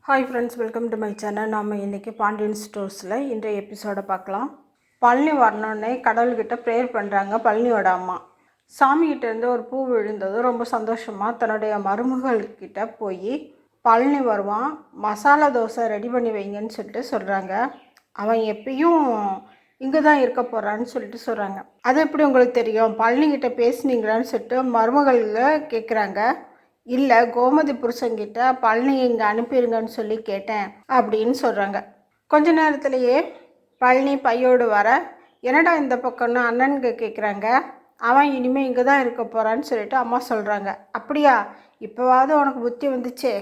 Hi friends, welcome to my channel. நாம் இன்றைக்கி பாண்டியன் ஸ்டோர்ஸில் இன்றைய எபிசோடை பார்க்கலாம். பழனி வரணுன்னே கடவுள்கிட்ட ப்ரேயர் பண்ணுறாங்க பழனியோட அம்மா. சாமிகிட்டேருந்து ஒரு பூ விழுந்ததும் ரொம்ப சந்தோஷமாக தன்னுடைய மருமகள்கிட்ட போய் பழனி வருவான், மசாலா தோசை ரெடி பண்ணி வைங்கன்னு சொல்கிறாங்க. அவன் எப்பயும் இங்கே தான் இருக்க போகிறான்னு சொல்கிறாங்க. அது எப்படி உங்களுக்கு தெரியும், பழனிக்கிட்ட பேசுனீங்களான்னு மருமகளில் கேட்குறாங்க. இல்லை, கோமதி புருஷங்கிட்ட பழனி இங்கே அனுப்பிடுங்கன்னு சொல்லி கேட்டேன் அப்படின்னு சொல்கிறாங்க. கொஞ்ச நேரத்துலையே பழனி பையோடு வர, என்னடா இந்த பக்கம்னு அண்ணனுங்க கேட்குறாங்க. அவன் இனிமேல் இங்கே தான் இருக்க போகிறான்னு சொல்லிட்டு அம்மா சொல்கிறாங்க. அப்படியா, இப்போவாவது உனக்கு புத்தி வந்துச்சே,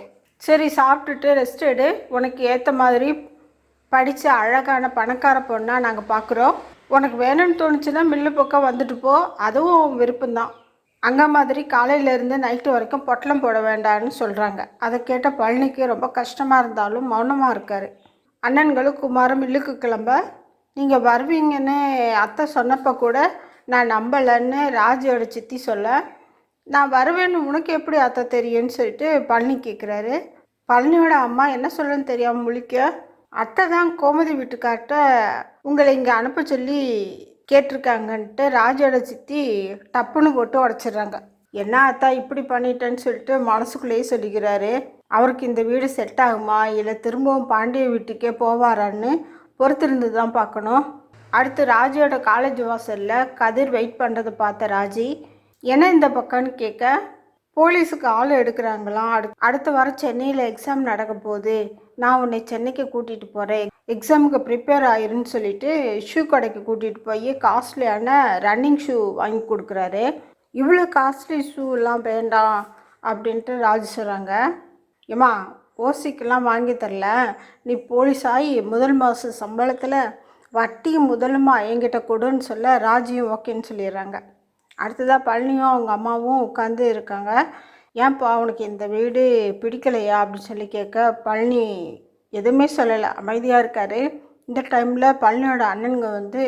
சரி சாப்பிட்டுட்டு ரெஸ்ட் எடு, உனக்கு ஏற்ற மாதிரி படித்த அழகான பணக்கார பொண்ணாக நாங்கள் பார்க்குறோம். உனக்கு வேணும்னு தோணுச்சுன்னா மில்லு பக்கம் வந்துட்டு போ, அதுவும் விருப்பம்தான். அங்கே மாதிரி காலையிலேருந்து நைட்டு வரைக்கும் பொட்டலம் போட வேண்டான்னு சொல்கிறாங்க. அதை கேட்ட பழனிக்கு ரொம்ப கஷ்டமாக இருந்தாலும் மௌனமாக இருக்கார். அண்ணன்களும் குமாரும் மில்லுக்கு கிளம்ப, நீங்கள் வருவீங்கன்னு அத்தை சொன்னப்போ கூட நான் நம்பலைன்னு ராஜியோட சித்தி சொல்ல, நான் வருவேன்னு உனக்கு எப்படி அத்தை தெரியும்னு சொல்லிட்டு பழனி கேட்குறாரு. பழனியோட அம்மா என்ன சொல்கிறேன்னு தெரியாமல் முழிக்க, அத்தை தான் கோமதி வீட்டுக்கார்ட்ட உங்களை இங்கே அனுப்ப சொல்லி கேட்டிருக்காங்கன்ட்டு ராஜோட சித்தி டப்புன்னு போட்டு உடச்சிட்றாங்க. என்ன அத்தா இப்படி பண்ணிட்டேன்னு சொல்லிட்டு மனசுக்குள்ளேயே சொல்லிக்கிறாரு. அவருக்கு இந்த வீடு செட் ஆகுமா இல்லை திரும்பவும் பாண்டிய வீட்டுக்கே போவாரான்னு பொறுத்திருந்து தான் பார்க்கணும். அடுத்து ராஜியோட காலேஜ் வாசலில் கதிர் வெயிட் பண்ணுறதை பார்த்த ராஜி, என்ன இந்த பக்கம்னு கேட்க, போலீஸுக்கு ஆள் எடுக்கிறாங்களாம், அடுத்த வாரம் சென்னையில் எக்ஸாம் நடக்க போகுது, நான் உன்னை சென்னைக்கு கூட்டிகிட்டு போகிறேன், எக்ஸாமுக்கு ப்ரிப்பேர் ஆயிருன்னு சொல்லிட்டு ஷூ கடைக்கு கூட்டிகிட்டு போய் காஸ்ட்லியான ரன்னிங் ஷூ வாங்கி கொடுக்குறாரு. இவ்வளோ காஸ்ட்லி ஷூலாம் வேண்டாம் அப்படின்ட்டு ராஜு சொல்கிறாங்க. ஏம்மா, ஓசிக்கெல்லாம் வாங்கி தரல, நீ போலீஸ் ஆகி முதல் மாத சம்பளத்தில் வட்டியும் முதலுமா என்கிட்ட கொடுன்னு சொல்ல ராஜியும் ஓகேன்னு சொல்லிடுறாங்க. அடுத்ததாக பழனியும் அவங்க அம்மாவும் உட்காந்து இருக்காங்க. ஏன்ப்பா உனக்கு இந்த வீடு பிடிக்கலையா அப்படின்னு சொல்லி கேட்க, பழனி எதுவுமே சொல்லலை, அமைதியாக இருக்கார். இந்த டைமில் பழனியோட அண்ணனுங்க வந்து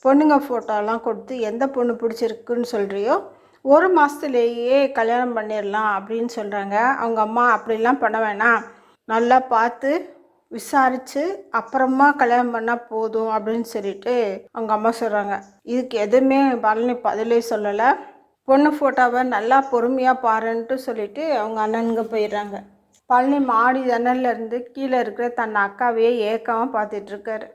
பொண்ணுங்க ஃபோட்டோலாம் கொடுத்து எந்த பொண்ணு பிடிச்சிருக்குன்னு சொல்கிறியோ ஒரு மாதத்துலேயே கல்யாணம் பண்ணிடலாம் அப்படின்னு சொல்கிறாங்க. அவங்க அம்மா அப்படிலாம் பண்ண வேணாம், நல்லா பார்த்து விசாரித்து அப்புறமா கல்யாணம் பண்ணால் போதும் அப்படின்னு சொல்லிட்டு அவங்க அம்மா சொல்கிறாங்க. இதுக்கு எதுவுமே பழனி பதிலே சொல்லலை. பொண்ணு ஃபோட்டோவை நல்லா பொறுமையாக பாருன்ட்டு சொல்லிவிட்டு அவங்க அண்ணனுங்க போயிடுறாங்க. பழனி மாடி ஜன்னல்லேருந்து கீழே இருக்கிற தன் அக்காவையே ஏக்கமாக பார்த்துட்ருக்காரு.